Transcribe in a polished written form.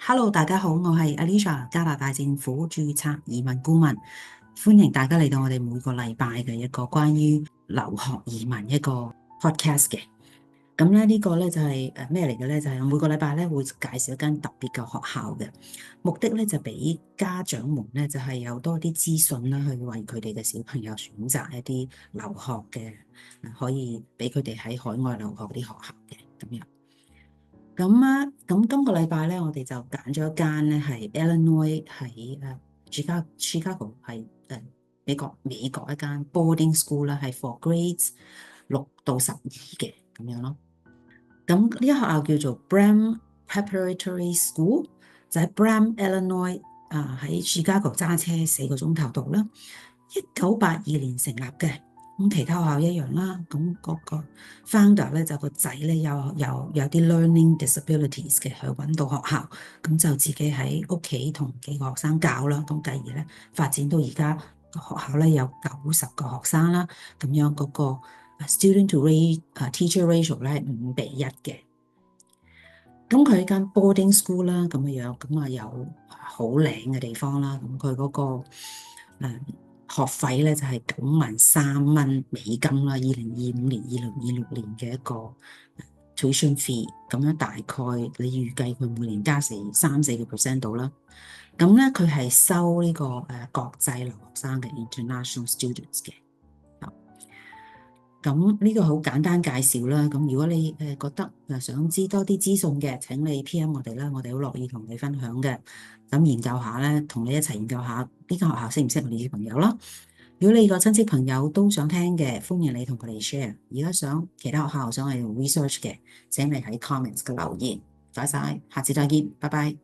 Hello，大家好，我係 Alicia，加拿大政府註冊移民顧問，歡迎大家嚟到我哋每個禮拜嘅一個關於留學移民一個 podcast 嘅。咁咧呢個咧就係咩嚟嘅咧？就係每個禮拜咧會介紹一間特別嘅學校嘅目的咧，就俾家長們咧就係有多啲資訊啦，去為佢哋嘅小朋友選擇一啲留學嘅，可以俾佢哋喺海外留學啲學校嘅咁樣。咁今個禮拜咧，我哋就揀咗一間咧係 Illinois 喺Chicago 係美國一間 boarding school 啦，係 for grades 6到12嘅咁樣咯。咁呢間學校叫做 Bram Preparatory School，就喺 Bram Illinois 喺 Chicago 揸車4個鐘頭度啦。1982年成立嘅。咁其他學校一樣啦，咁嗰個 founder 咧就個仔咧有啲 learning disabilities 嘅，去揾到學校，咁就自己喺屋企同幾個學生教啦，咁繼而咧發展到而家個學校咧有90個學生啦，咁樣嗰個 student to teacher ratio 咧係5:1嘅。咁佢間 boarding school 啦，咁樣咁啊有好靚嘅地方啦，咁佢嗰個學費咧就係93,000美金啦，2025年、2026年嘅一個 tuition fee，咁樣大概你預計佢每年加成3-4% 到啦。咁咧佢係收呢個國際留學生嘅 international students 嘅。咁呢個好簡單介紹啦。咁如果你覺得想知多啲資訊嘅，請你 PM 我哋啦，我哋好樂意同你分享嘅。咁研究下咧，同你一齊研究下呢間學校適唔適合你啲朋友啦。如果你個親戚朋友都想聽嘅，歡迎你同佢哋 share。如果想其他學校想嚟 research 嘅，請你喺 comments 嘅留言。唔該晒，下次再見，拜拜。